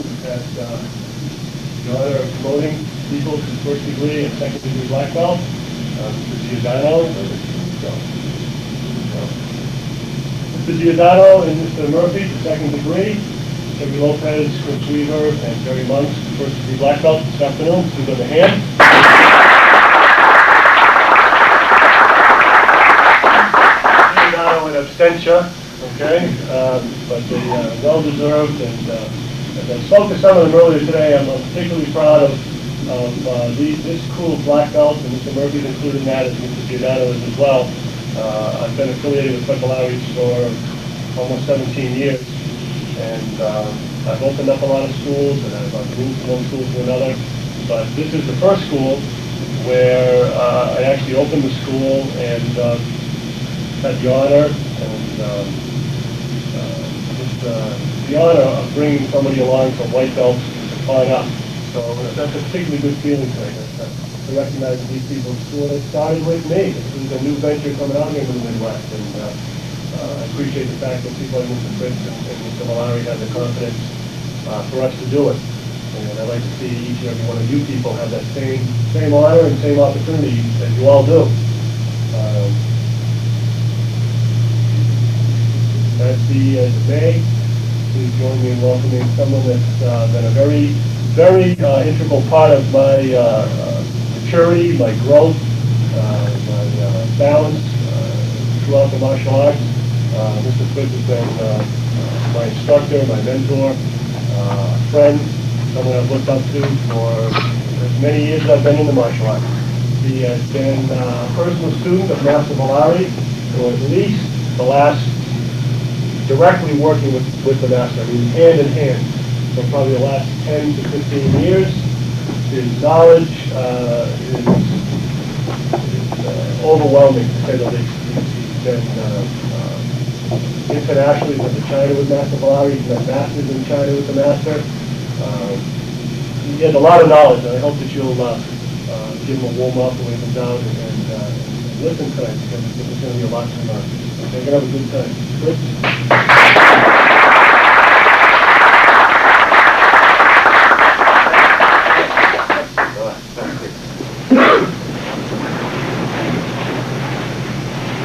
We've had the honor of promoting people to first degree and second degree black belt. Mr. Giordano. Mr. Giordano and Mr. Murphy to second degree. Terry Lopez, Chris Weaver, and Jerry Monks to first degree black belt this afternoon. Please give them a hand. Giordano and abstention, okay, but they well deserved, and as I spoke to some of them earlier today, I'm particularly proud of this cool black belt, and Mr. Murphy's included in that, as Mr. Giordano is as well. I've been affiliated with Special Outreach for almost 17 years, and I've opened up a lot of schools, and I've moved from one school to another, but this is the first school where I actually opened the school and had the honor and the honor of bringing somebody along from white belts on up. So that's a particularly good feeling to recognize these people in school. It started with me. This is a new venture coming out here in the Midwest, and I appreciate the fact that people like Mr. Fritz and Mr. Malari have the confidence for us to do it. And I'd like to see each and every one of you people have that same honor and same opportunity that you all do. That's the May. Please join me in welcoming someone that's been a very integral part of my maturity, my growth, my balance throughout the martial arts. Mr. Fritz has been my instructor, my mentor, friend, someone I've looked up to for as many years as I've been in the martial arts. He has been a personal student of Master Malari for at least the last, directly working with the Master, I mean hand in hand, for probably the last 10 to 15 years. His knowledge is overwhelming, to say the least. He's been internationally, he's been to China with Master Malari, he's been masters in China with the Master. He has a lot of knowledge, and I hope that you'll give him a warm welcome when he comes down and listen tonight, because there's going to be a lot to learn. Okay, we're going to have a good time. Fritz?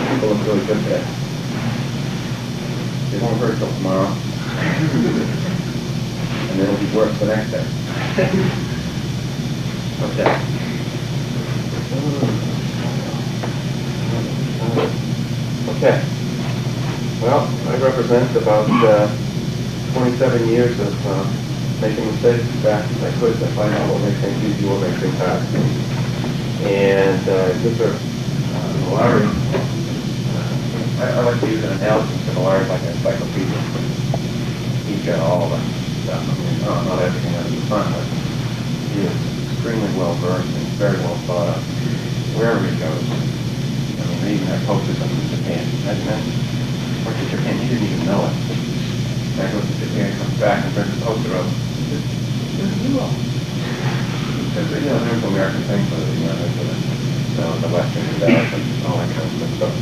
People look really good today. They won't hurt till tomorrow. And it'll be worse the next day. Okay. Okay. Well, I represent about 27 years of making mistakes as fast as I could to find out what makes things easy, what makes things hard. And Mr. Malari, I like to use an analogy. Mr. Malari is like an encyclopedia. He's got all of us stuff. I mean, not everything that is fun, but he is extremely well versed and very well thought out wherever he goes. I mean, they even have posters up in Japan. Imagine that. Went to Japan, he didn't even know it. Guy goes to Japan, comes back and brings a poster up. He says, "This is new." Because there's American things for the Western development and all that kind of stuff.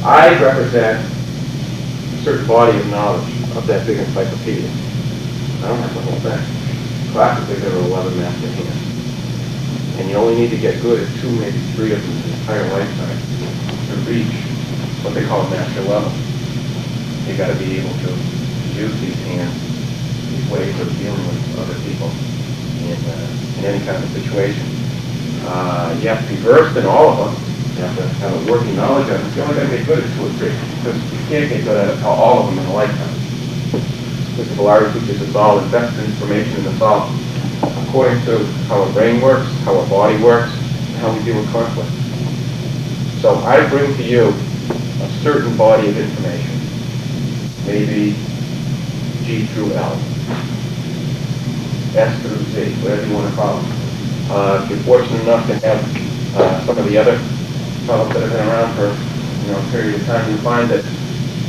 I represent a certain body of knowledge of that big encyclopedia. I don't have the whole thing. Classically, there are 11 master hands. And you only need to get good at 2, maybe 3 of them in your entire lifetime to reach what they call master level. You got to be able to use these hands, these ways of dealing with other people in any kind of situation. You have to be versed in all of them. You have to have a working knowledge of them. You only got to get good at 2 or 3, because you can't get good at all of them in a lifetime. Mr. Malari teaches us all invest information in us all, according to how our brain works, how our body works, and how we deal with conflict. So I bring to you a certain body of information, maybe G through L, S through Z, whatever you want to call them. If you're fortunate enough to have some of the other fellows that have been around for a period of time, you find that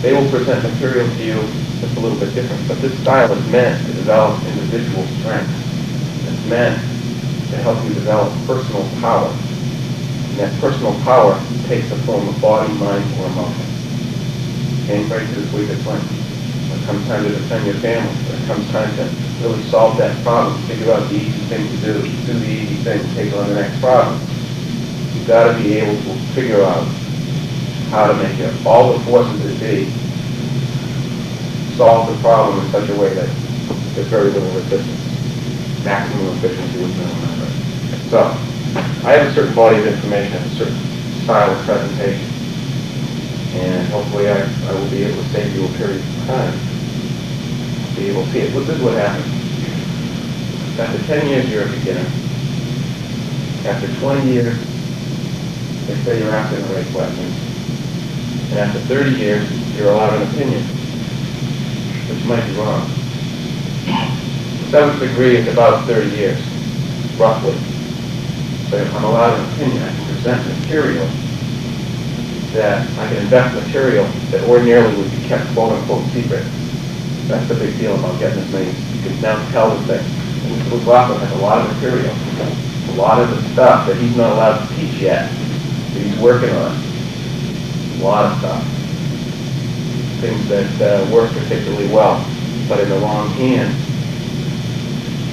they will present material to you just a little bit different. But this style is meant to develop individual strength. It's meant to help you develop personal power. And that personal power takes the form of body, mind, or emotion. Came right to this week at When it comes time to defend your family, comes time to really solve that problem, figure out the easy thing to do the easy thing, take on the next problem, you've got to be able to figure out how to make it, all the forces that be, solve the problem in such a way that there's very little resistance, maximum efficiency with minimum effort. So, I have a certain body of information, a certain style of presentation, and hopefully I will be able to save you a period of time to be able to see it. This is what happens. After 10 years, you're a beginner. After 20 years, they say you're asking the right questions. And after 30 years, you're allowed an opinion, which might be wrong. The 7th degree is about 30 years, roughly. So if I'm allowed an opinion, I can present material that I can invest material that ordinarily would be kept quote-unquote secret. That's the big deal about getting this thing. You can now tell the thing. And this little Glasgow has a lot of material, a lot of the stuff that he's not allowed to teach yet, that he's working on. A lot of stuff. Things that work particularly well, but in the wrong hands,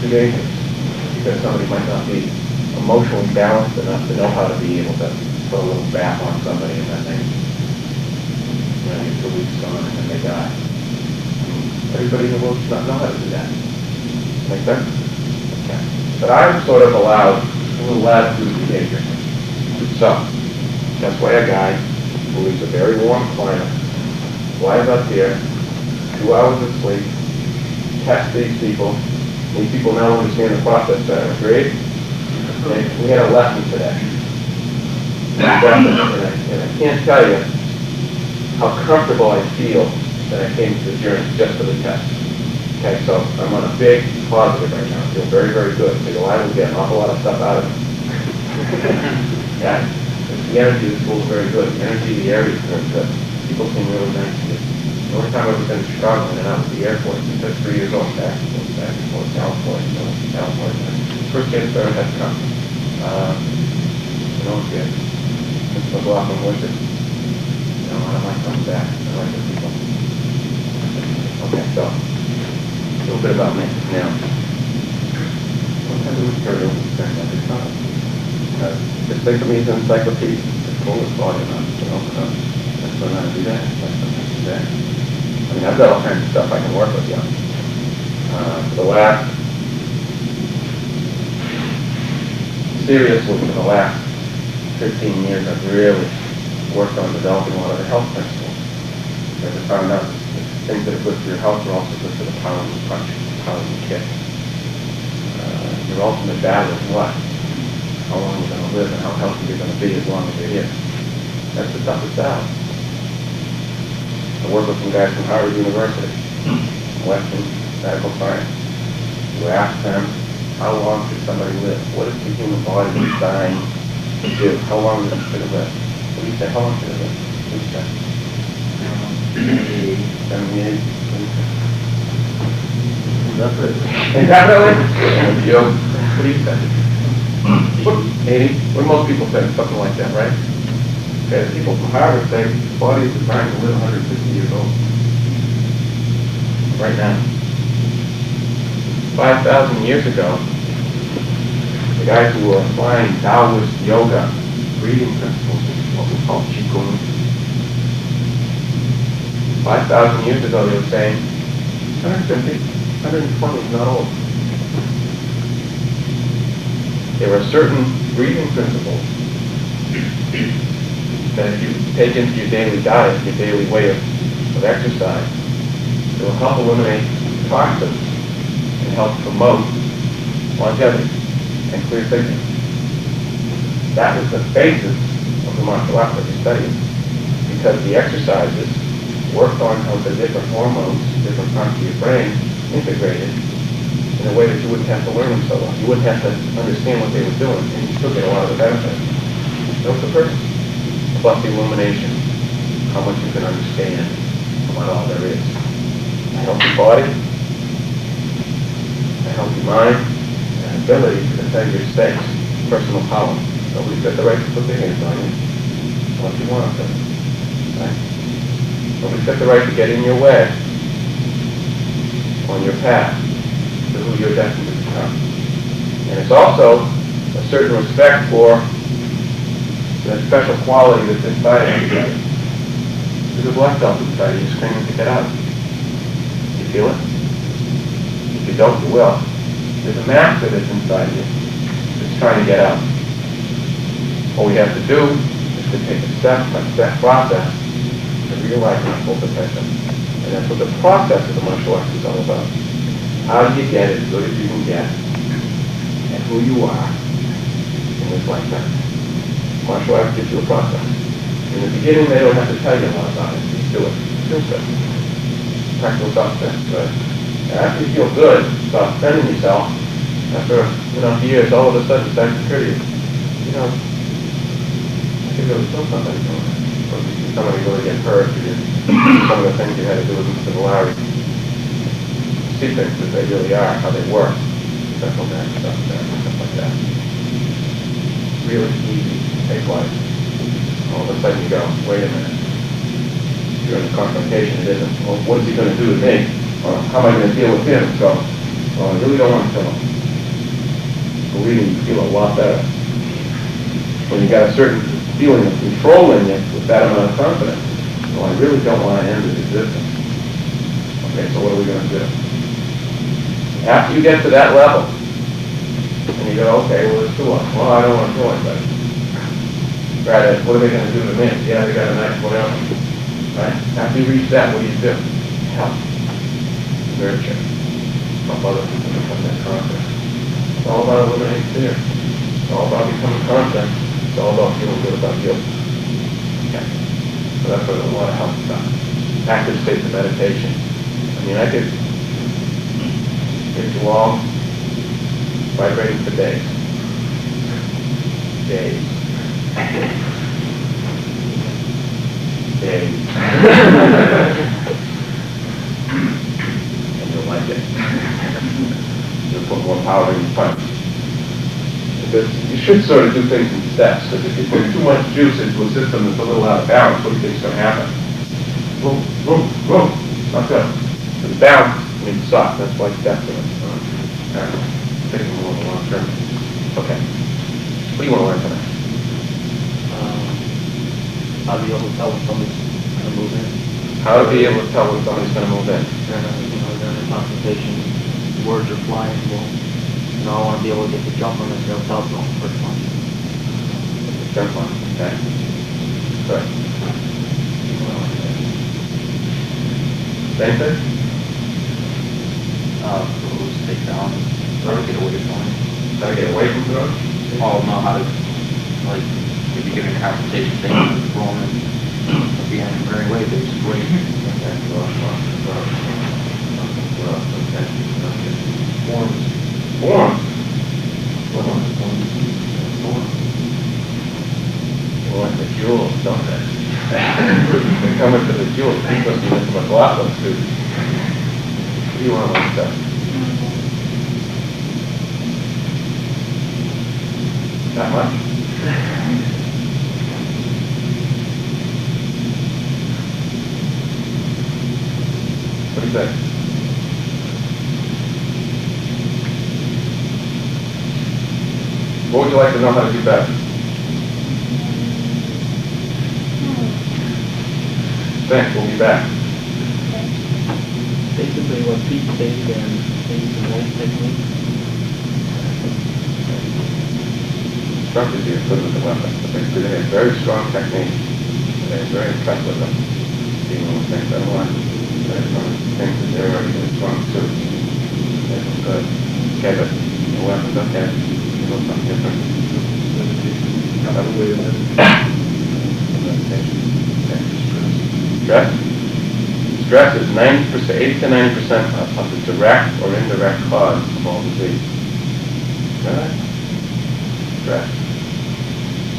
too dangerous. Because somebody might not be emotionally balanced enough to know how to be able to put a little bath on somebody and then they, get 2 weeks gone and then they die. Everybody in the world does not know how to do that. Make sense? Okay. But I'm sort of allowed a little latitude of behavior. So, that's why a guy who leaves a very warm climate, flies up here, 2 hours of sleep, test these people. These people now understand the process better. Agreed? We had a lesson today. And I can't tell you how comfortable I feel that I came to the journey just for the test. Okay, so I'm on a big positive right now. I feel very, very good. So I will get an awful lot of stuff out of it. Yeah. The energy of the school is very good. The energy of the area is very good. People seem really nice to me. The only time I was in Chicago and out at the airport because 3 years old back and forth California. First chance I ever had to come. Kid. Let's go off and worship. I don't like coming back. I like the people. Okay, so a little bit about me now. What kind of material is there at this time? Just think of me as an encyclopedia. It's full of volume on it. Let's learn how to do that. Let's learn how to do that. I mean, I've got all kinds of stuff I can work with you on. For the last, seriously, for the last 15 years, I've really worked on developing a lot of the health principles. Because I found out that things that are good for your health are also good for the power you punch, the power you kick. Your ultimate battle is what? How long you're going to live and how healthy you're going to be as long as you're here. That's the toughest battle. I work with some guys from Harvard University, Western medical science. You ask them, how long should somebody live? What is the human body designed to do? How long should it live? What do you say? How long should it live? What do you say? 78. That's it. Indefinitely? Joe, what do you say? 80? What do most people say? Something like that, right? Okay, the people from Harvard say the body is designed to live 150 years old. Right now. 5,000 years ago, the guys who were applying Taoist yoga, breathing principles, what we call Qigong. 5,000 years ago, they were saying 150, 120 is not old. There were certain breathing principles that if you take into your daily diet, your daily way of exercise, it will help eliminate toxins and help promote longevity and clear thinking. That was the basis of the martial art that you're studying, because the exercises worked on how the different hormones, different parts of your brain integrated in a way that you wouldn't have to learn them so well. You wouldn't have to understand what they were doing, and you still get a lot of the benefits. That was the purpose. Plus the illumination, how much you can understand about all there is. A healthy body, a healthy mind, and an ability to defend your space, personal power. Nobody's got the right to put their hands on you unless you want them to. Right? Nobody's got the right to get in your way on your path to who you're destined to become. And it's also a certain respect for that special quality that's inside everybody. There's a black belt inside you screaming to get out. You feel it? If you don't, you will. There's a master that's inside you that's trying to get out. All we have to do is to take a step-by-step process to realize our full potential. And that's what the process of the martial arts is all about. How do you get as good as you can get at who you are in this lifetime? Martial arts gives you a process. In the beginning, they don't have to tell you a lot about it. Just do it. Just do it. Practical self-defense. But after you feel good about defending yourself, after years, all of a sudden it starts to occur to you, I could really kill somebody. Or somebody really get hurt. Some of the things you had to do with Mr. Malari. See things as they really are, how they work. Central nervous system, stuff like that. Really easy to take life. All of a sudden you go, wait a minute. You're in a confrontation, it isn't, well, what is he going to do to me? Or how am I going to deal with him? So, well, I really don't want to kill him. Believe me, you feel a lot better. When you got a certain feeling of control in you with that amount of confidence. Well, I really don't want to end his existence. Okay, so what are we going to do? After you get to that level, and you go, okay, well, there's two of them. Well, I don't want to kill anybody. Right, what are they going to do to me? Yeah, they got a knife, whatever. Right? After you reach that, what do you do? Help. Nurture. Help other people become that confident. It's all about eliminating fear. It's all about becoming confident. It's all about feeling good about you. Okay. So that's where there's a lot of help stuff. Active states of meditation. I mean, I could get you all vibrating for days. Days. Days. And you'll like it. You'll put more power in your punch. Because you should sort of do things in steps, because if you put too much juice into a system that's a little out of balance, what do you think is going to happen? Boom, boom, boom. Not good. Because balance means soft. That's why steps are taking a little long term. Okay. What do you want to learn tonight? How to be able to tell when somebody's going to move in. How to be able to tell when somebody's going to move in. During a consultation, words are flying. Well, I want to be able to get the jump on this telephone first one. Jump on, okay. Good. Same thing? Throws, take down, try to get away from it. How to get away from throws? All know how to, like, if you're giving a consultation, thing, throw them at the end of the very way, basically. Okay, Forms. Well, like the jewels, don't they? They're coming to the jewels. These must be from a Glassman student. What do you want to learn stuff? That much? What do you think? What would you like to know how to do better? Thanks, we'll be back. Basically what Pete stated and maybe some nice technique. Instructors here good with the weapon, but they have very strong technique. They're very impressed with them. Dealing with things I don't want. Things that they're already really strong too. They're good. Okay, but the weapons, okay. A little something different. Stress. Stress is 90%, 80 to 90% of the direct or indirect cause of all disease. Right? Stress.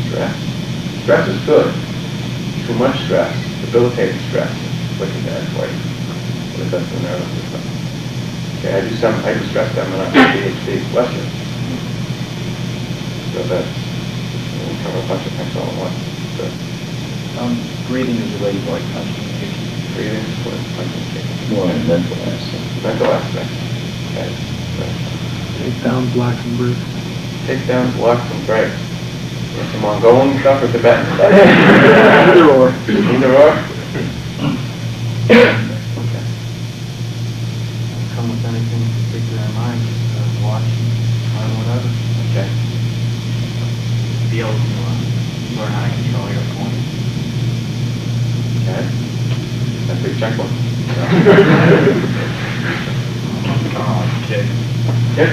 Stress. Stress is good. Too much stress, debilitating stress, wicked bad for you. What it does to the nervous system. Okay, I do some hyper-stress them and I have ADHD. Bless you. So that we cover a bunch of things all at once. Good. Breathing is a way to like concentration. breathing, split, punching, kicking. More in mental aspect. Mental aspect. Okay. Right. Take down blacks and Bruce. Takedowns, locks, and breaks. Some Mongolian stuff or Tibetan stuff? Either or. Either or? Okay. Come with anything particular in mind, just watch, learn whatever. Okay. Be able to learn how to control your opponent. Okay. That's a big checkbook. Kick. Yes?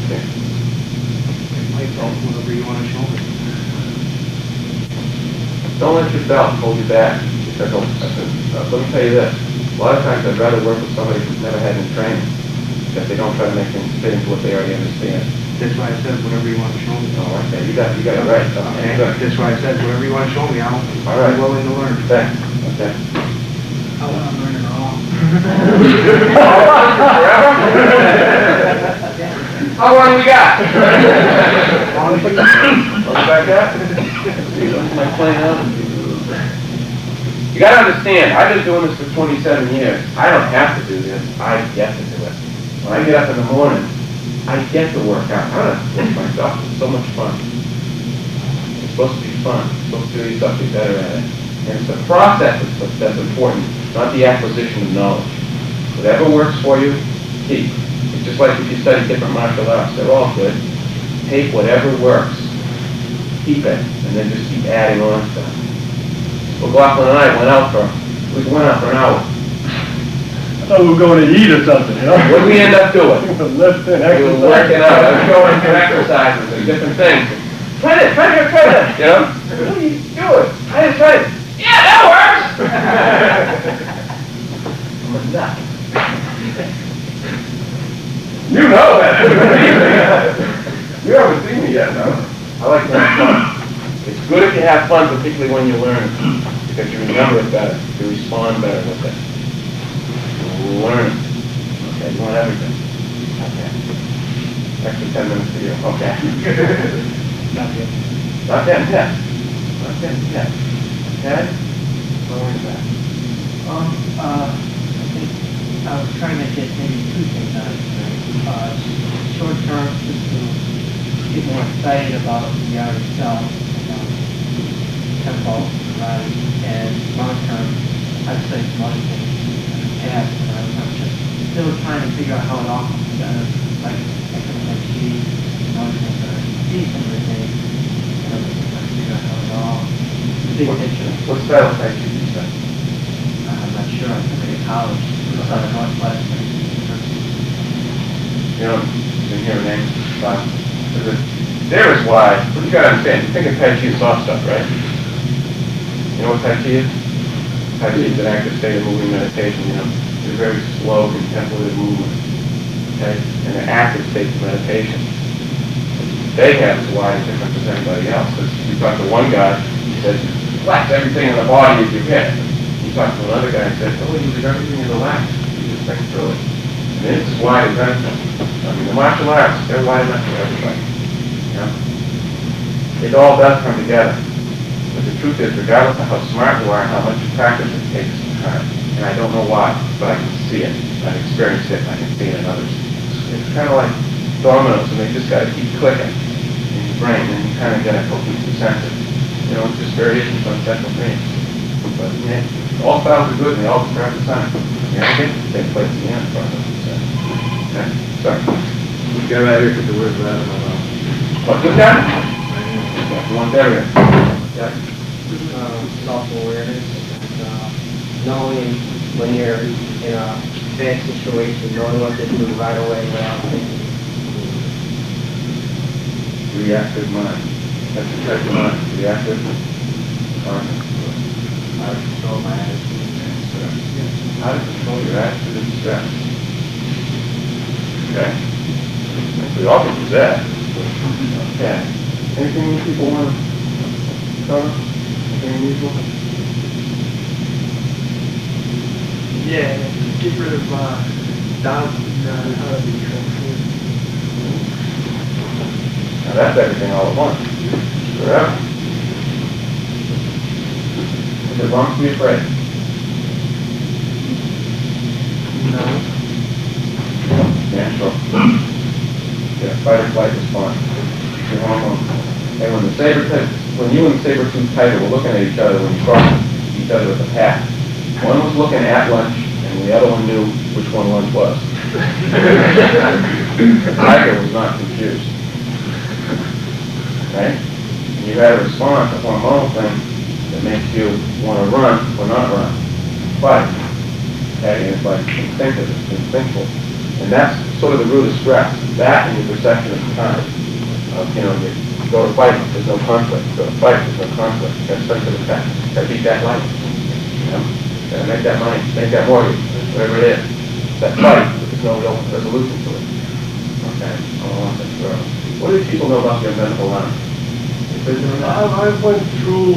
Okay. Whatever you want to show me. Don't let your belt hold you back. Because let me tell you this. A lot of times I'd rather work with somebody who's never had any training. Because they don't try to make things fit into what they already understand. That's why I said whatever you want to show me. Oh, okay. You got it right. Okay. Good. That's why I said whatever you want to show me, I'm All right. willing to learn. Okay. Okay. I want to learn it all. How long we got? Back up. My plan out. You gotta understand, I've been doing this for 27 years. I don't have to do this. I get to do it. When I get up in the morning, I get to work out. I don't have to force myself. It's so much fun. It's supposed to be fun. It's supposed to do yourself be better at it. And it's the process that's important, not the acquisition of knowledge. Whatever works for you, keep. It's just like if you study different martial arts. They're all good. Take whatever works. Keep it. And then just keep adding on stuff. Well, Glenn and I went out for an hour. I thought we were going to eat or something, you know? What did we end up doing? Lifting, We exercising. were working out. I was going through exercises and different things. Try this, you know? What are you doing? I just tried it. Yeah, that works! I'm a nut. You know that. You haven't seen me yet, no? I like to have fun. It's good if you have fun, particularly when you learn, because you remember it better. You respond better with it. Learn it. Okay, you want everything. Okay. Extra 10 minutes for you. Okay. Not yet. Not getting hit. Not getting hit. Okay? What are we back? I think I was trying to get maybe two things out of it. Short term, just to get more excited about the art itself, Kempo, karate, and long term, I've studied some other things in the past, and I'm just still trying to figure out how it all comes together, like Tai Chi, and other things that I see some of the things, and I'm just trying to figure out how it all, the big picture. What style of Tai Chi do you study? I'm not sure, I'm going to college, it's on the Northwestern University. You know, didn't hear a name, but there is why, what you gotta understand, you think of Tai Chi as soft stuff, right? You know what Tai Chi is? Tai Chi is an active state of moving meditation, you know. It's a very slow, contemplative movement, okay? And they're active states of meditation. They have is why it's different from anybody else. Because you talk to one guy, he says, relax everything in the body as you hit. You talk to another guy, he says, oh, you leave everything in the lap. You just think through it. And this is why it's benefit. I mean, the martial arts, they're wide enough for everybody. You know? It all does come together. But the truth is, regardless of how smart you are and how much you practice, it takes some time. And I don't know why, but I can see it. I've experienced it, and I can see it in others. It's kind of like dominoes, and they just got to keep clicking in your brain, and you kind of get a cohesive sense of, you know, it's just variations on central themes. But yeah, all styles are good, and they all start at the time. You know, they take place in the end process. Okay, sorry. Get right here, because the word's right on my mouth. What, good guy? You want that here? Yeah. Self-awareness, and knowing when you're in a bad situation, knowing what to do right away without thinking. Reactive mind. That's the type of mind. Reactive. Conscious. How to control my attitude. How to control your attitude and stress. Okay. We all can do that. Okay. Anything you people want to cover? Anything unusual? Yeah, get rid of doubts and how to be transformed. Now that's everything all at once. Forever. Is it wrong to be afraid? No. Natural. Yeah, fight or flight response. Your hormone. And when you and the saber-toothed tiger were looking at each other when you crossed each other with the pack, one was looking at lunch and the other one knew which one lunch was. The tiger was not confused. Right? And you had a response, a hormonal thing that makes you want to run or not run. Fight. Okay? It's like instinctive, it's instinctual. And that's sort of the root of stress. That and your perception of time. You go to fight, there's no conflict. You go to fight, there's no conflict. You got to strengthen the fact. You got to beat that life. You know? You got to make that money, make that mortgage, whatever it is. That fight, there's no real resolution to it. Okay? What do people know about the unbendable line? I went through,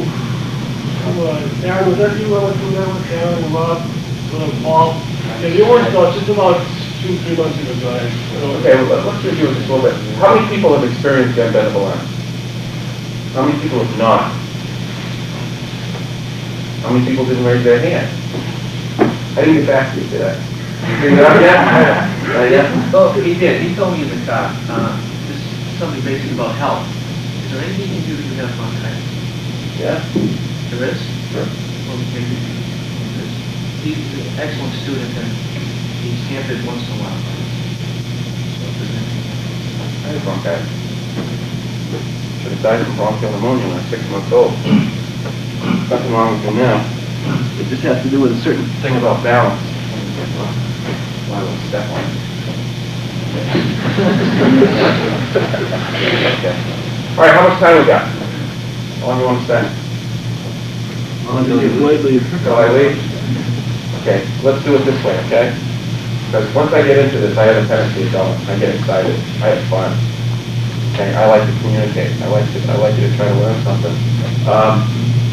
Aaron, was that you went through that with Aaron and Rob, with Paul? Yeah, you weren't, just about 2-3 months ago, guys. Okay, well, let's review this a little bit. How many people have experienced the unbendable line? How many people have not? How many people didn't raise their hand? I didn't get back to you today. You figured it out yet? Yet? Oh, he did. He told me in the car, this is something basic about health. Is there anything you can do to get up on time? Yeah? There is? Sure. Well, maybe. He's an excellent student and he's hampered once in a while. So if there's anything. I had bronchitis. Should have died from bronchial pneumonia when I was 6 months old. Nothing wrong with me now. It just has to do with a certain thing about balance. Why would I step on it? Okay. All right, how much time we got? How long do you want to spend? Till I leave? Okay, let's do it this way, okay? Because once I get into this, I have a tendency to go. I get excited. I have fun. Okay, I like to communicate. I like you to try to learn something.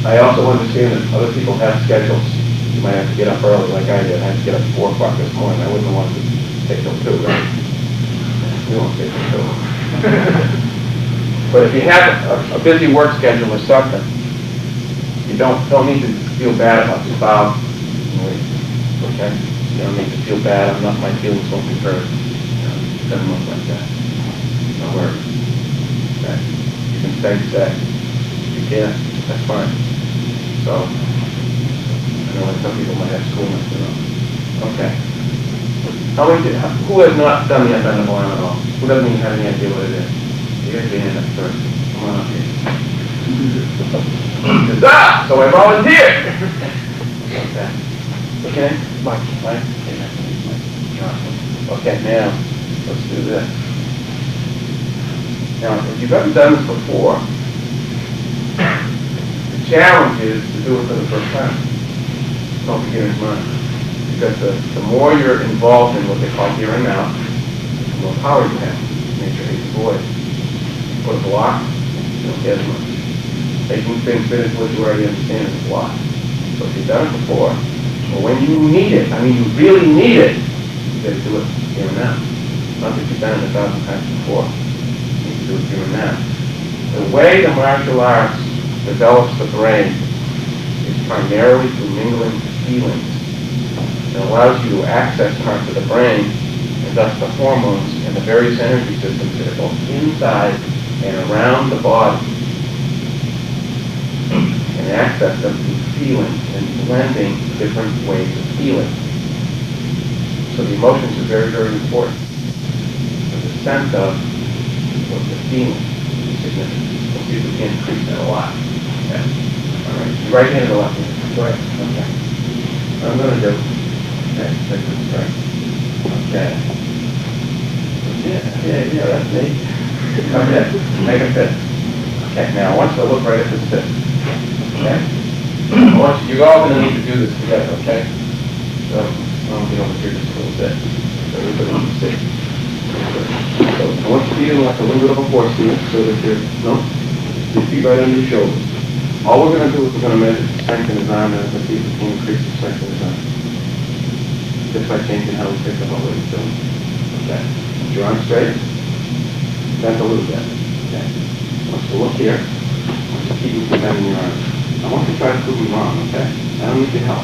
I also understand that other people have schedules. You might have to get up early, like I did. I had to get up at 4 o'clock this morning. I wouldn't want to take till 2, right? We won't take till 2. But if you have a busy work schedule or something, you don't need to feel bad about your spouse. Okay? You don't need to feel bad. My feelings won't be hurt. It doesn't look like that. Don't worry. Okay? You can stay sick. You can't. That's fine. So, I know that some people might have school next to them. Okay. Who has not done the unbendable arm at all? Who doesn't even have any idea what it is? You guys your hand up first. Come on up here. So I volunteered! Okay. Okay? Mike. Okay, now, let's do this. Now, if you've ever done this before, the challenge is to do it for the first time. Don't beginner's mind. Because the more you're involved in what they call here and now, the more power you have. Nature hates the void. You put a block, you don't get as much. Making things fit into what you already understand is a block. So if you've done it before, or when you need it, I mean you really need it, you got to do it here and now. Not that you've done it 1,000 times before. You need to do it here and now. The way the martial arts develops the brain is primarily through mingling feelings. It allows you to access parts of the brain, and thus the hormones and the various energy systems that are both inside and around the body, and access them through feeling and blending different ways of feeling. So the emotions are very, very important. But the sense of what the feeling is significant. We'll see if we can increase that a lot. Okay. All right. You right hand or left hand? Go ahead. Okay. What I'm going to do. Okay. Take this straight. Okay. Yeah, that's me. Come in. Make a fist. Okay. Now I want you to look right at this fist. Okay? You're all going to need to do this together, okay? So, I'll get over here just a little bit. So everybody can see. So, I want you to feel like a little bit of a horse here, so that your feet right under your shoulders. All we're going to do is we're going to measure the strength in his arm, and let's see if we can increase the strength in his arm. Just by changing how we pick up what he's doing. Okay. Put your arm straight. Bend a little bit. Okay. I want you to look here. I want you to keep moving bending your arm. I want you to try to prove me wrong, okay? I don't need your help.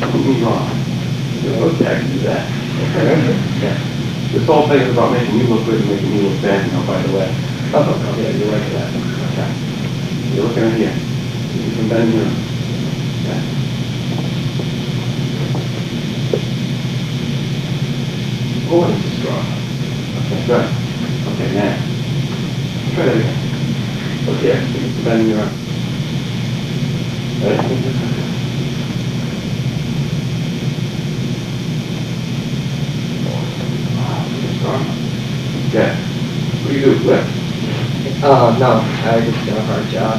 Prove me wrong. Okay, I can do that. Yeah. This whole thing is about making you look good and making me look bad, by the way. Oh, yeah, you like that. Okay. You're looking at here. You can bend your... Okay. Oh, this is strong. Okay, good. Okay, now. Try that again. Okay, you can bend your arm. Right? Yeah. What do you do? Lift. No, I just got a hard job.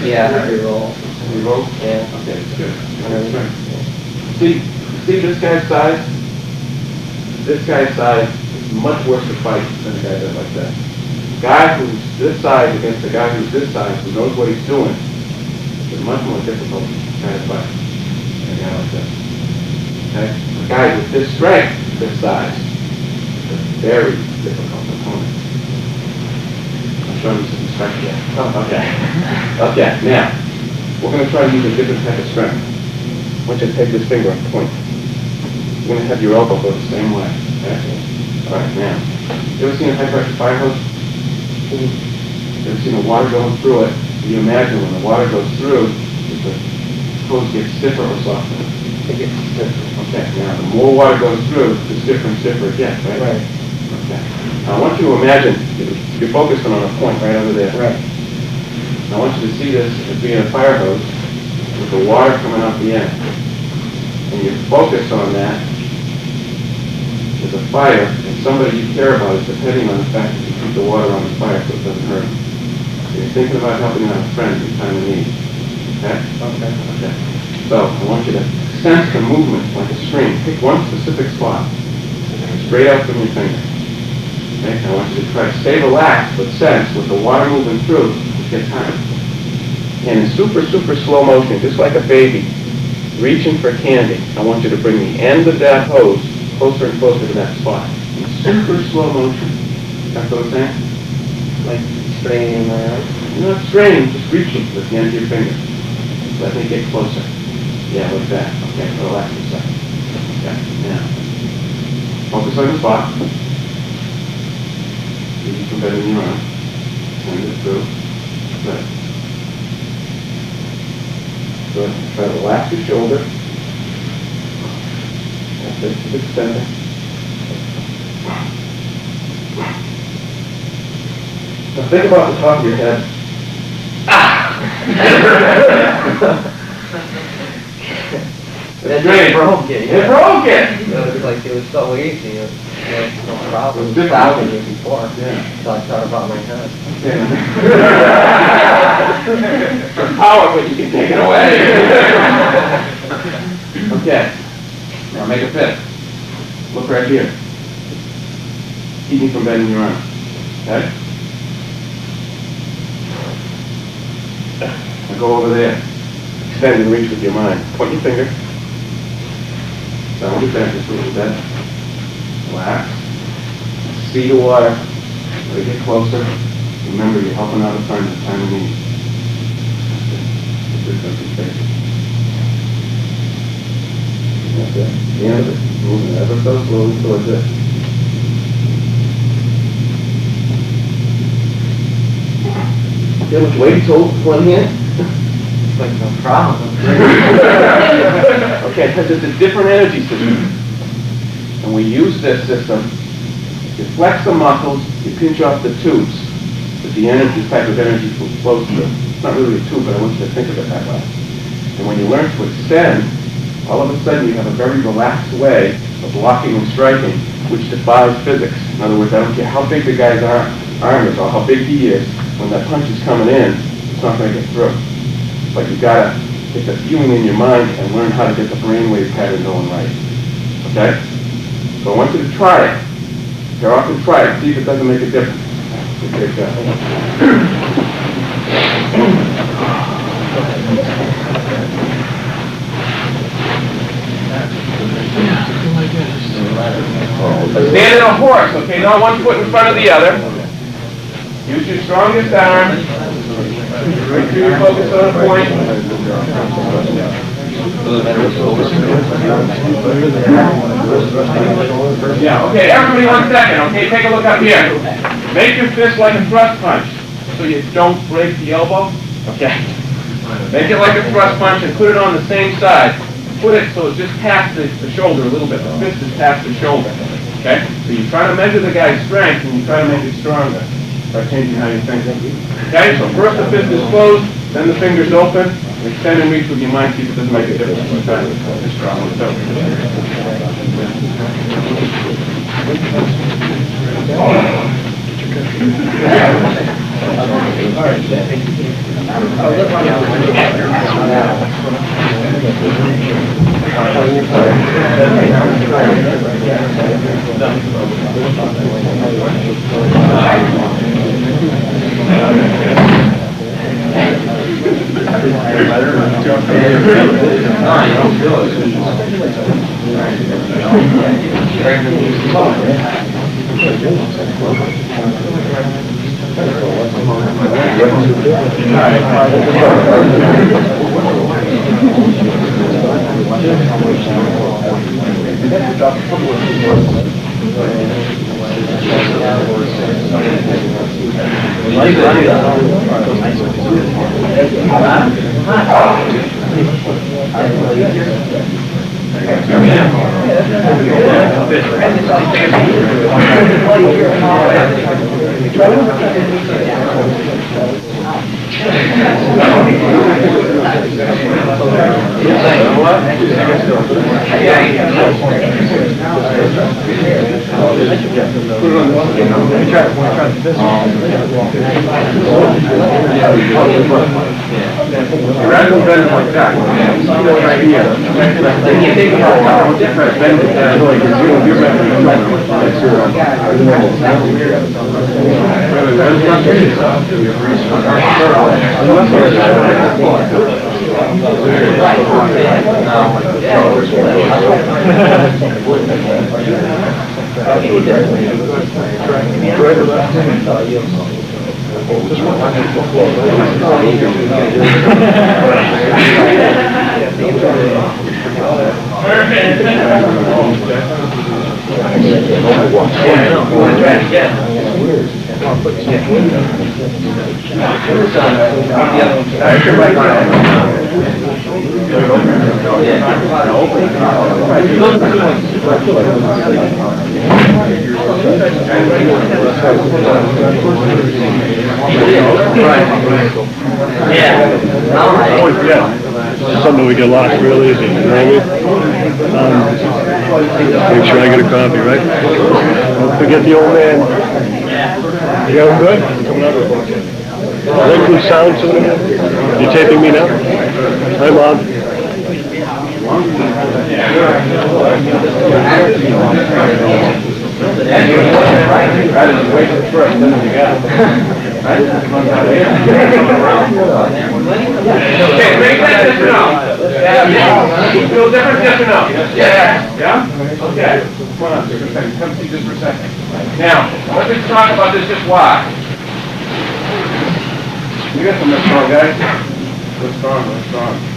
Yeah, heavy roll. Heavy roll? Yeah. Okay, that's good. That's right. See this guy's size? This guy's size is much worse to fight than a guy that's like that. A guy who's this size against a guy who's this size, who knows what he's doing, is much more difficult to try to fight than a guy like this. Okay? A guy with this strength, this size, is a very difficult opponent. I'll show you some strength here. Oh, okay. Okay, now, we're going to try to use a different type of strength. I want you to take this finger and point. You're going to have your elbow go the same way. Okay? All right, now, you ever seen a high-pressure fire hose? You ever seen the water going through it? You imagine when the water goes through, if the hose gets stiffer or softer. It gets stiffer. Okay, now the more water goes through, the stiffer and stiffer it gets, right? Right. Okay. Now I want you to imagine, you're focusing on a point right over there. Right. Now I want you to see this as being a fire hose with the water coming out the end. And you're focused on that as a fire, and somebody you care about is depending on the fact that you keep the water on the fire so it doesn't hurt. So you're thinking about helping out a friend in time of need. Okay? Okay. Okay. So I want you to sense the movement like a stream. Pick one specific spot, straight out from your finger. Okay? I want you to try to stay relaxed, but sense with the water moving through, it gets higher. And in super, super slow motion, just like a baby reaching for candy, I want you to bring the end of that hose closer and closer to that spot. In super slow motion. That's what I'm saying? Like straining my arm. You're not straining, just reaching with the end of your finger. Let me get closer. Yeah, like that. Okay, relax a second. Okay, now. Focus on the spot. You can bend in your arm. Send it through. Good. Good. Try to relax your shoulder. That's it. Keep extending. Now think about the top of your head. It great. broke it. It broke it! It was like, it was so easy. It was no problem. It was It was difficult. stopping it before. Yeah. So I thought about my head. For power, but you can take it away. Okay. Now make a fist. Look right here. Keep me from bending your arm. Okay? Now go over there. Extend and reach with your mind. Point your finger. Down your back just a little bit. Relax. See the water. Let it get closer. Remember, you're helping out a friend at the time of need. That's it. The end of it. Moving ever so slowly towards it. See how much weight he's holding with one hand? It's like no problem. Okay, because it's a different energy system. And we use this system. You flex the muscles, you pinch off the tubes, but the energy, this type of energy flows through. It's not really a tube, but I want you to think of it that way. And when you learn to extend, all of a sudden you have a very relaxed way of blocking and striking, which defies physics. In other words, I don't care how big the guy's arm is or how big he is, when that punch is coming in, it's not going to get through. But you've got to get the feeling in your mind and learn how to get the brainwave pattern going right. Okay? So I want you to try it. Go off and try it. See if it doesn't make a difference. Okay, good. Stand in a horse, okay? Not one foot in front of the other. Use your strongest arm. Make sure you focus on a point. Yeah, okay, everybody 1 second, okay, take a look up here. Make your fist like a thrust punch, so you don't break the elbow, okay? Make it like a thrust punch and put it on the same side. Put it so it's just past the shoulder a little bit, the fist is past the shoulder, okay? So you try to measure the guy's strength and you try to make it stronger by changing how you think. Okay, so first the fist is closed, then the fingers open, extend and reach with your mind, see if it doesn't make a difference. It's strong. Rather than bend it like that, right here. Then you think about how different bend it that way, because you're bending the Something we get lost real easy, you know what I mean? Make sure I get a copy, right? Don't forget the old man. You got him good? Does that include sound to it? You taping me now? Hi, Mom. Okay, make that different up. Feel different, different up. Yeah? Okay. Come on up here for a second. Come see this for a second. Now, let's just talk about this just why. You got some strong guys. We're strong.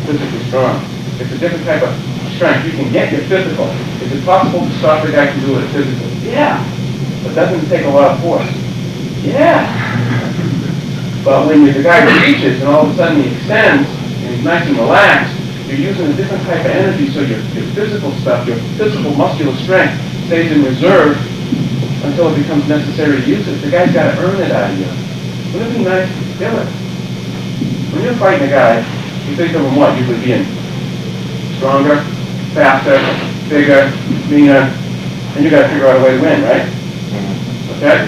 Physically strong. It's a different type of strength. You can get your physical. Is it possible to stop the guy from doing it physically? Yeah. But that doesn't take a lot of force. Yeah. But when the guy reaches and all of a sudden he extends and he's nice and relaxed, you're using a different type of energy, so your physical stuff, your physical muscular strength stays in reserve until it becomes necessary to use it. The guy's got to earn it out of you. Wouldn't it be nice to feel it? When you're fighting a guy, you think of him what? Usually being stronger, faster, bigger, meaner, and you got to figure out a way to win, right? Okay?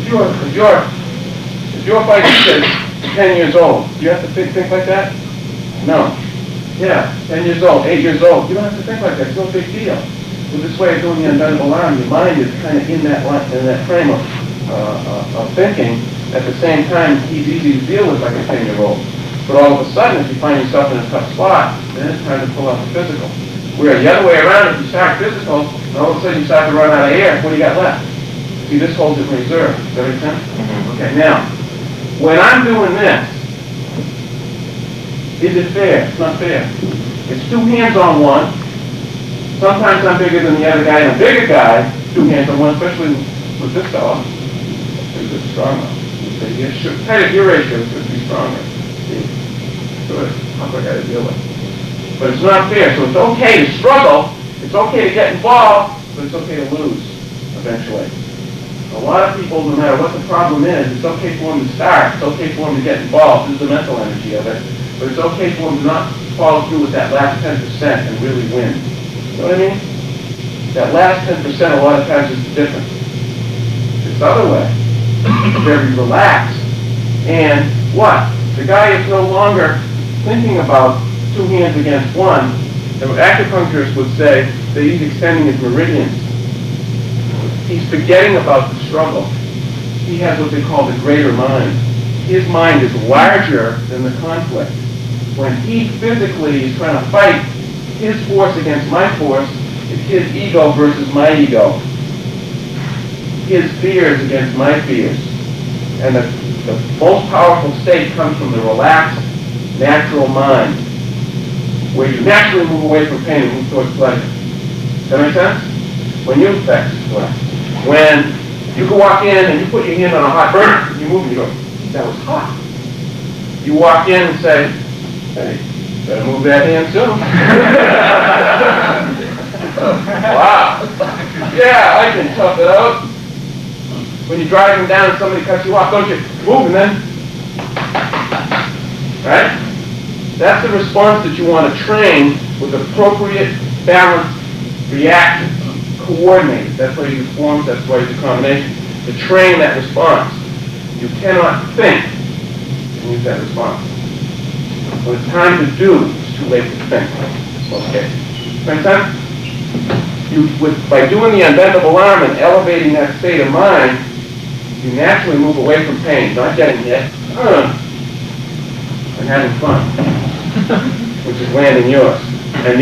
If you're fighting kids 10 years old, do you have to think like that? No. Yeah, 10 years old, 8 years old, you don't have to think like that. It's no big deal. With this way of doing the unbendable arm, your mind is kind of in that frame of thinking. At the same time, he's easy to deal with like a 10-year-old. But all of a sudden, if you find yourself in a tough spot, then it's time to pull out the physical. Where the other way around, if you start physical, and all of a sudden you start to run out of air, what do you got left? See, this holds it in reserve. Does that make sense? Okay, now, when I'm doing this, Is it fair? It's not fair. It's two hands on one. Sometimes I'm bigger than the other guy, and a bigger guy, two hands on one, especially with this fella. He's a stronger. Yeah, sure. Tighter gear ratio is going to be stronger. See? So it's tough I got to deal with. But it's not fair. So it's okay to struggle. It's okay to get involved, but it's okay to lose eventually. A lot of people, no matter what the problem is, it's okay for them to start. It's okay for them to get involved. This is the mental energy of it. But it's okay for them to not follow through with that last 10% and really win. You know what I mean? That last 10% a lot of times is the difference. It's the other way. Very relaxed. And what? The guy is no longer thinking about two hands against one. The acupuncturist would say that he's extending his meridians. He's forgetting about the struggle. He has what they call the greater mind. His mind is larger than the conflict. When he physically is trying to fight his force against my force, it's his ego versus my ego. His fears against my fears. And the most powerful state comes from the relaxed, natural mind, where you naturally move away from pain and move towards pleasure. Does that make sense? When you fix, when you can walk in and you put your hand on a hot burner, you move and you go, that was hot. You walk in and say, hey, better move that hand soon. Wow. Yeah, I can tough it out. When you're driving down and somebody cuts you off, don't you move and then, right? That's the response that you want to train with appropriate, balanced reaction. Coordinated. That's why you use forms, that's why you use combination. To train that response. You cannot think and use that response. When it's time to do, it's too late to think. Okay. Make sense? By doing the unbendable arm and elevating that state of mind, you naturally move away from pain, not getting hit, and having fun, which is landing yours. And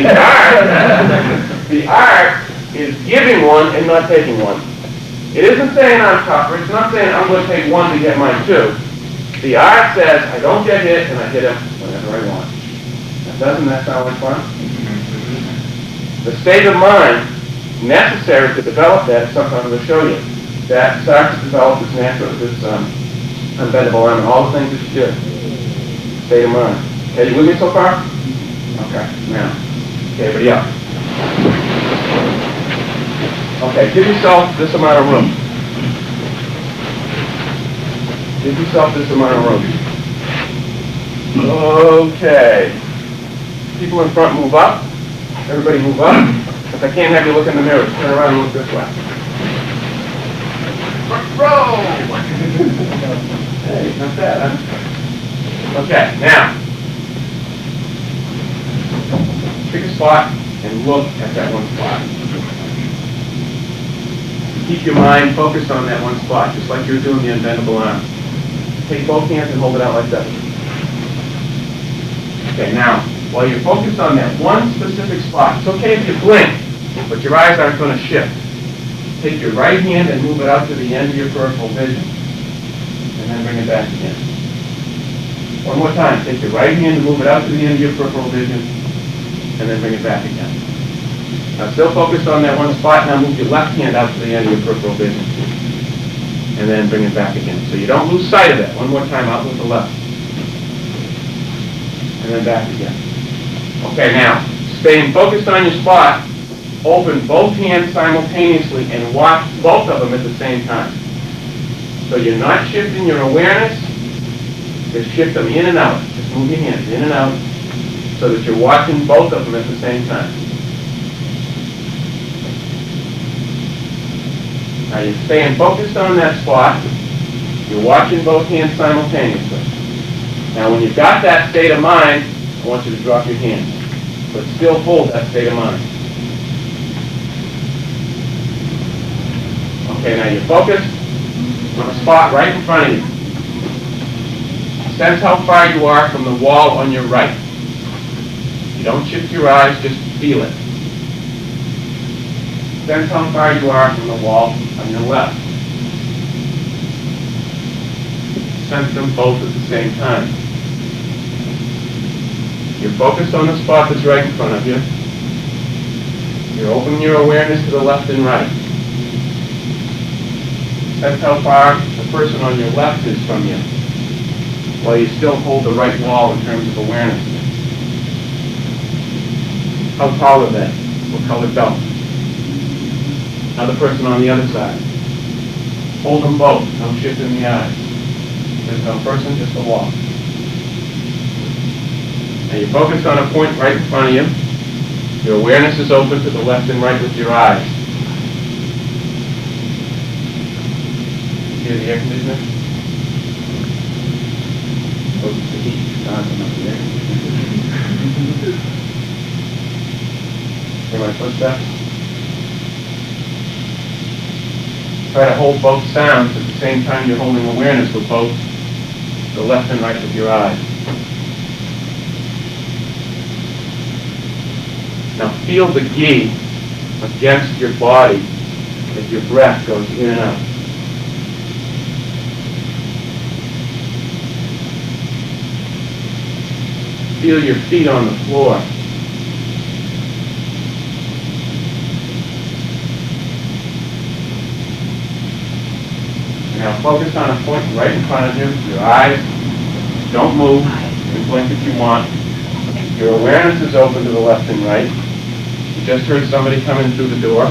the art is giving one and not taking one. It isn't saying I'm tougher. It's not saying I'm going to take one to get mine too. The art says I don't get hit and I hit him whenever I want. Now, doesn't that sound like fun? The state of mind necessary to develop that is something I'm going to show you. That starts to develop this natural, this unbendable arm and all the things that you do. State of mind. Okay, you with me so far? Okay, now. Okay, everybody up. Okay, give yourself this amount of room. Give yourself this amount of room. Okay. People in front move up. Everybody move up. If I can't have you look in the mirror, turn around and look this way. Roll! Hey, not bad, huh? Okay, now. Pick a spot and look at that one spot. Keep your mind focused on that one spot, just like you're doing the unbendable arm. Take both hands and hold it out like that. Okay, now, while you're focused on that one specific spot, it's okay if you blink, but your eyes aren't going to shift. Take your right hand and move it out to the end of your peripheral vision, and then bring it back again. One more time. Take your right hand and move it out to the end of your peripheral vision, and then bring it back again. Now, still focused on that one spot. Now move your left hand out to the end of your peripheral vision. And then bring it back again. So you don't lose sight of that. One more time out with the left. And then back again. Okay, now, staying focused on your spot, open both hands simultaneously and watch both of them at the same time. So you're not shifting your awareness. Just shift them in and out. Just move your hands in and out so that you're watching both of them at the same time. Now you're staying focused on that spot. You're watching both hands simultaneously. Now when you've got that state of mind, I want you to drop your hands. But still hold that state of mind. Okay, now you're focused on a spot right in front of you. Sense how far you are from the wall on your right. You don't shift your eyes, just feel it. Sense how far you are from the wall on your left. Sense them both at the same time. You're focused on the spot that's right in front of you. You're opening your awareness to the left and right. That's how far the person on your left is from you, while you still hold the right wall in terms of awareness. How tall are they? What colored belt? Now the person on the other side. Hold them both. No shift in the eyes. There's no person, just a wall. Now you focus on a point right in front of you. Your awareness is open to the left and right with your eyes. Hear the air conditioner? Oh, it's the heat. It's not the air conditioner. Hear my footsteps? Try to hold both sounds at the same time you're holding awareness with both the left and right with your eyes. Now feel the gi against your body as your breath goes in and out. Feel your feet on the floor. Now focus on a point right in front of you. Your eyes don't move. You can blink if you want. Your awareness is open to the left and right. You just heard somebody come in through the door.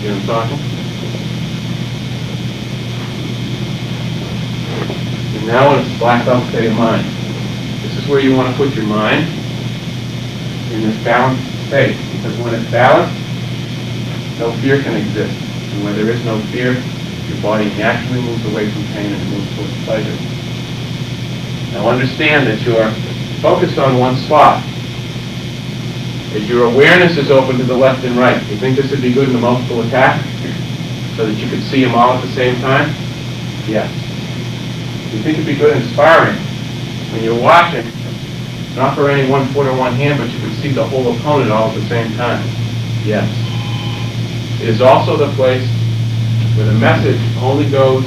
You know what I'm talking? And now it's blacked out state of mind. This is where you want to put your mind, in this balanced state. Because when it's balanced, no fear can exist. And where there is no fear, your body naturally moves away from pain and moves towards pleasure. Now understand that you are focused on one spot. As your awareness is open to the left and right, you think this would be good in a multiple attack? So that you could see them all at the same time? Yes. You think it'd be good in sparring? When you're watching, not operating one foot or one hand, but you can see the whole opponent all at the same time? Yes. It is also the place where the message only goes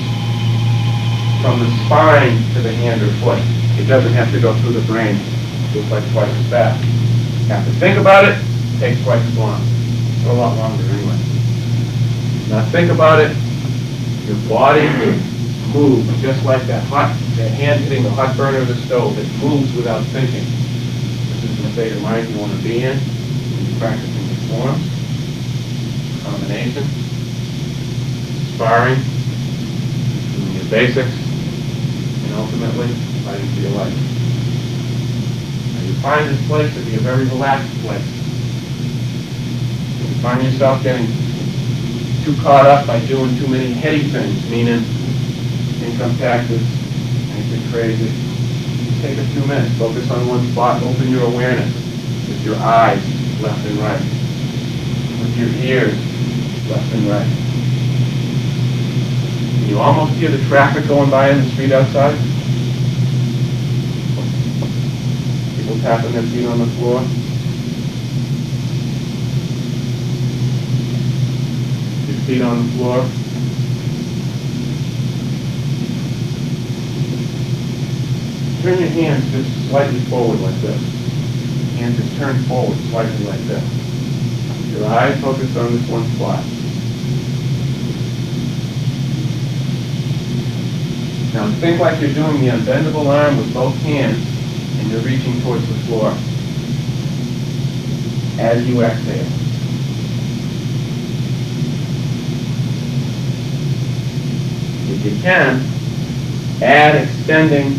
from the spine to the hand or foot. It doesn't have to go through the brain. It goes like twice as fast. You have to think about it, it takes twice as long. Or a lot longer anyway. Now think about it, your body moves just like that hand hitting the hot burner of the stove. It moves without thinking. This is the state of mind you want to be in when you're practicing these forms. Combination, sparring, doing your basics, and ultimately fighting for your life. Now you find this place to be a very relaxed place. You find yourself getting too caught up by doing too many heady things, meaning income taxes, anything crazy. Just take a few minutes, focus on one spot, open your awareness with your eyes left and right, with your ears left and right. Can you almost hear the traffic going by in the street outside? People tapping their feet on the floor. Your feet on the floor. Turn your hands just slightly forward like this. Hands just turn forward slightly like this. Your eyes focus on this one spot. Now think like you're doing the unbendable arm with both hands and you're reaching towards the floor. As you exhale. If you can, add extending,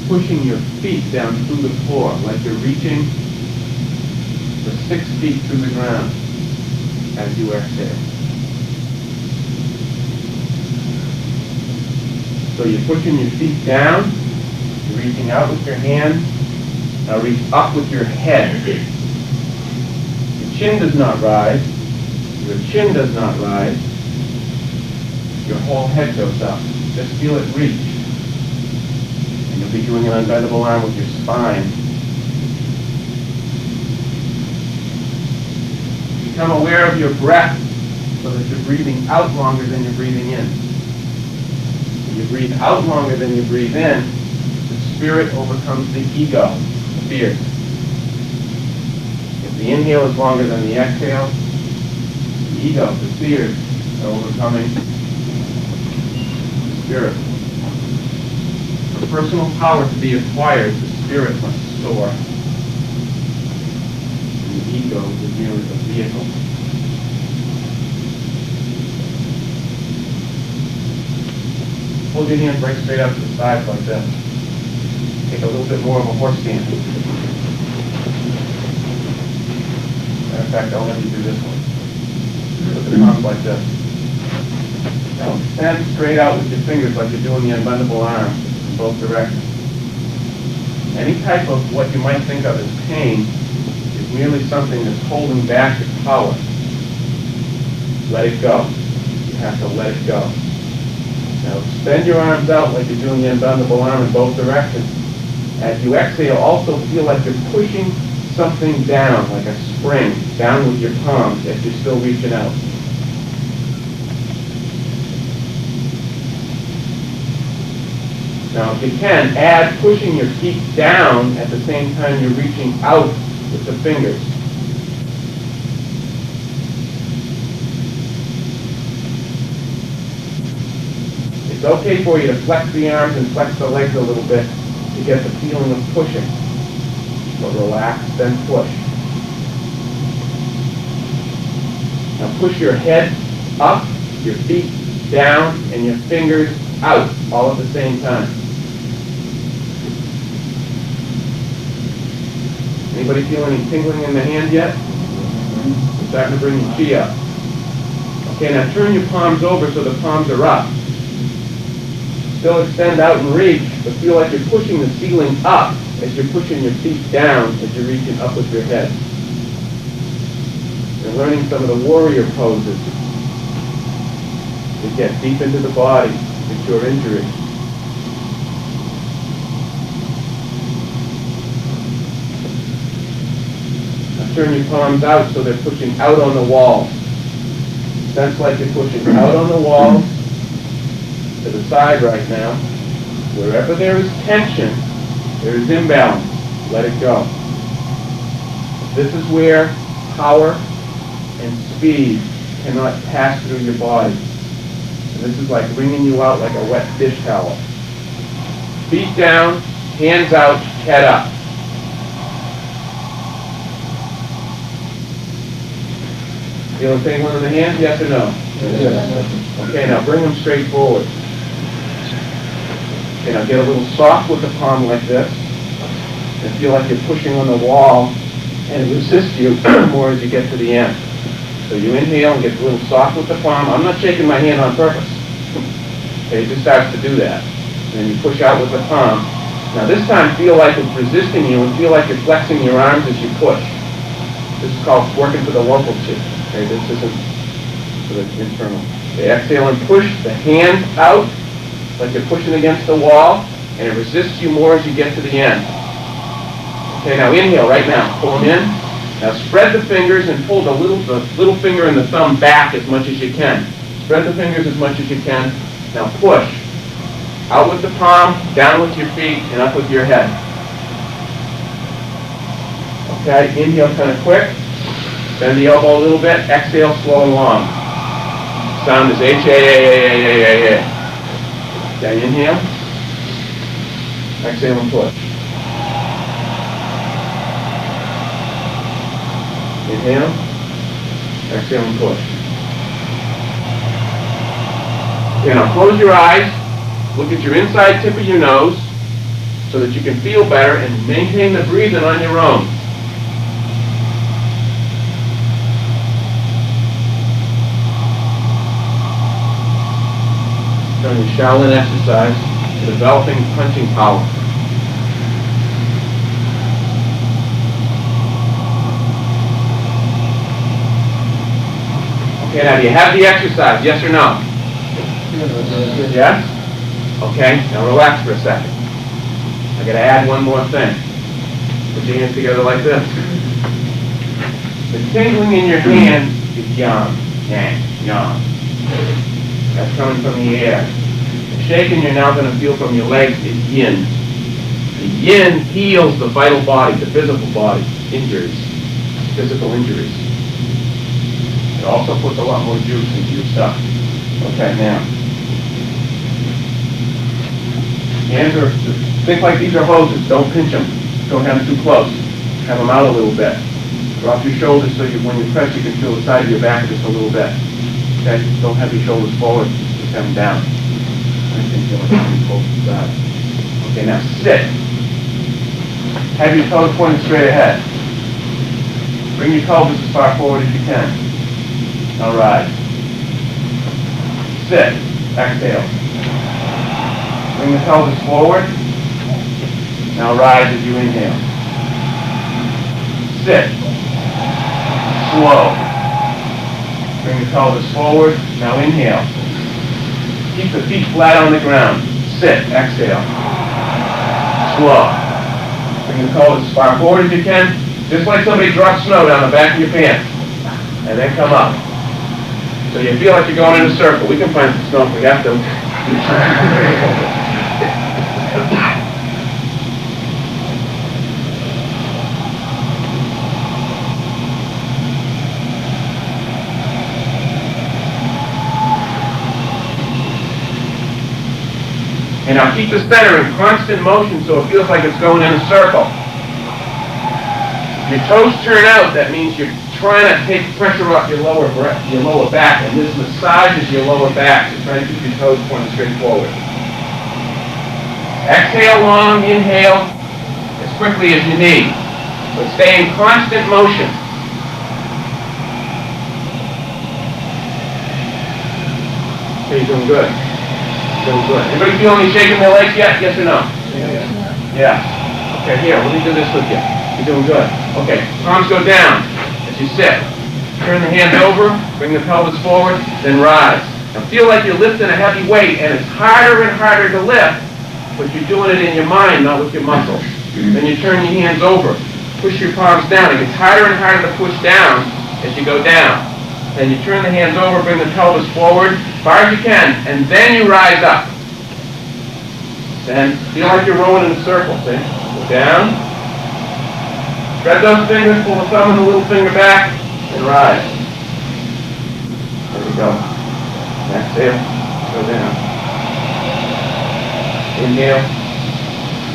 pushing your feet down through the floor like you're reaching for 6 feet through the ground as you exhale. So you're pushing your feet down, you're reaching out with your hands, now reach up with your head. Your chin does not rise, your chin does not rise, your whole head goes up. Just feel it reach. And you'll be doing an unbendable arm with your spine. Become aware of your breath so that you're breathing out longer than you're breathing in. When you breathe out longer than you breathe in, the spirit overcomes the ego, fear. If the inhale is longer than the exhale, the ego, the fears, are overcoming the spirit. For personal power to be acquired, the spirit must soar. And the ego is merely the vehicle. Hold your hands right straight out to the sides like this. Take a little bit more of a horse stance. Matter of fact, I'll let you do this one. Put the arms like this. Now stand straight out with your fingers like you're doing the unbendable arm in both directions. Any type of what you might think of as pain is merely something that's holding back your power. Let it go. You have to let it go. Now extend your arms out like you're doing the unbendable arm in both directions. As you exhale, also feel like you're pushing something down, like a spring, down with your palms as you're still reaching out. Now if you can, add pushing your feet down at the same time you're reaching out with the fingers. It's okay for you to flex the arms and flex the legs a little bit to get the feeling of pushing. But relax, then push. Now push your head up, your feet down, and your fingers out, all at the same time. Anybody feel any tingling in the hand yet? It's starting to bring your chi up. Okay, now turn your palms over so the palms are up. Still extend out and reach, but feel like you're pushing the ceiling up as you're pushing your feet down as you're reaching up with your head. You're learning some of the warrior poses to get deep into the body to cure injury. Now turn your palms out so they're pushing out on the wall. Sense like you're pushing out on the wall to the side right now. Wherever there is tension, there is imbalance. Let it go. This is where power and speed cannot pass through your body. And this is like wringing you out like a wet dish towel. Feet down, hands out, head up. Feeling tingling in the hands, yes or no? Yes. Okay, now bring them straight forward. Okay, now get a little soft with the palm like this. And feel like you're pushing on the wall and resist you more as you get to the end. So you inhale and get a little soft with the palm. I'm not shaking my hand on purpose. Okay, it just starts to do that. And then you push out with the palm. Now this time feel like it's resisting you and feel like you're flexing your arms as you push. This is called working for the local chi. Okay, this isn't for the internal. Okay, exhale and push the hand out like you're pushing against the wall, and it resists you more as you get to the end. Okay, now inhale right now. Pull them in. Now spread the fingers and pull the little finger and the thumb back as much as you can. Spread the fingers as much as you can. Now push. Out with the palm, down with your feet, and up with your head. Okay, inhale kind of quick. Bend the elbow a little bit. Exhale slow and long. Sound is H-A-A-A-A-A-A-A. Okay, inhale. Exhale and push. Inhale. Exhale and push. Okay, now close your eyes. Look at your inside tip of your nose so that you can feel better and maintain the breathing on your own. During the Shaolin exercise, developing punching power. Okay, now do you have the exercise, yes or no? Yes? Okay, now relax for a second. I gotta add one more thing. Put your hands together like this. The tingling in your hand is yang, yang, yang. That's coming from the air. The shaking you're now going to feel from your legs is yin. The yin heals the vital body, the physical body, injuries, physical injuries. It also puts a lot more juice into your stuff. Okay, now. Hands are, think like these are hoses. Don't pinch them. Don't have them too close. Have them out a little bit. Drop your shoulders so when you press, you can feel the side of your back just a little bit. Okay? Don't have your shoulders forward. Just have them down. I think feel like I'm close to that. Okay, now sit. Have your toes pointed straight ahead. Bring your pelvis as far forward as you can. Now rise. Sit. Exhale. Bring the pelvis forward. Now rise as you inhale. Sit. Slow. Bring the pelvis forward. Now inhale. Keep the feet flat on the ground. Sit. Exhale. Slow. Bring the pelvis as far forward as you can. Just like somebody drops snow down the back of your pants. And then come up. So you feel like you're going in a circle. We can find some snow if we have to. And now keep the center in constant motion so it feels like it's going in a circle. If your toes turn out, that means you're trying to take pressure off your lower back, and this massages your lower back, so try to keep your toes pointed straight forward. Exhale long, inhale as quickly as you need, but stay in constant motion. Okay, you're doing good. Doing good. Anybody feel any shaking their legs yet? Yes or no? Yeah. Okay, here, let me do this with you. You're doing good. Okay, palms go down as you sit. Turn the hands over, bring the pelvis forward, then rise. Now feel like you're lifting a heavy weight, and it's harder and harder to lift, but you're doing it in your mind, not with your muscles. Then you turn your hands over. Push your palms down. It gets harder and harder to push down as you go down. Then you turn the hands over, bring the pelvis forward, as far as you can, and then you rise up. Then feel like you're rolling in a circle, see? Go down. Spread those fingers, pull the thumb and the little finger back, and rise. There we go. Exhale, go down. Inhale,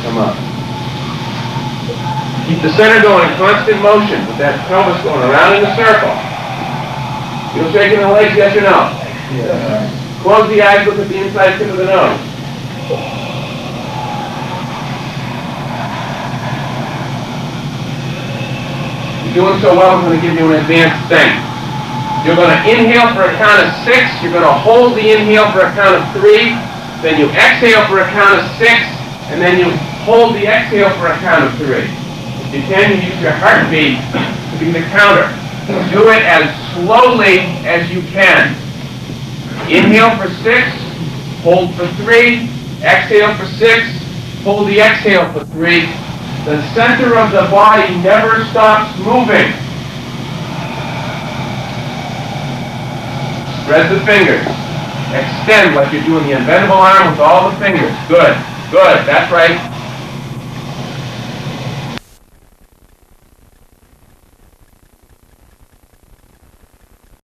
come up. Keep the center going in constant motion with that pelvis going around in a circle. Feel shaking the legs, yes or no? Yeah. Close the eyes, look at the inside tip of the nose. You're doing so well, I'm going to give you an advanced thing. You're going to inhale for a count of 6, you're going to hold the inhale for a count of 3, then you exhale for a count of 6, and then you hold the exhale for a count of 3. If you can, you use your heartbeat to be the counter. Do it as slowly as you can. Inhale for 6, hold for 3, exhale for 6, hold the exhale for 3. The center of the body never stops moving. Spread the fingers. Extend like you're doing the unbendable arm with all the fingers. Good, good, that's right.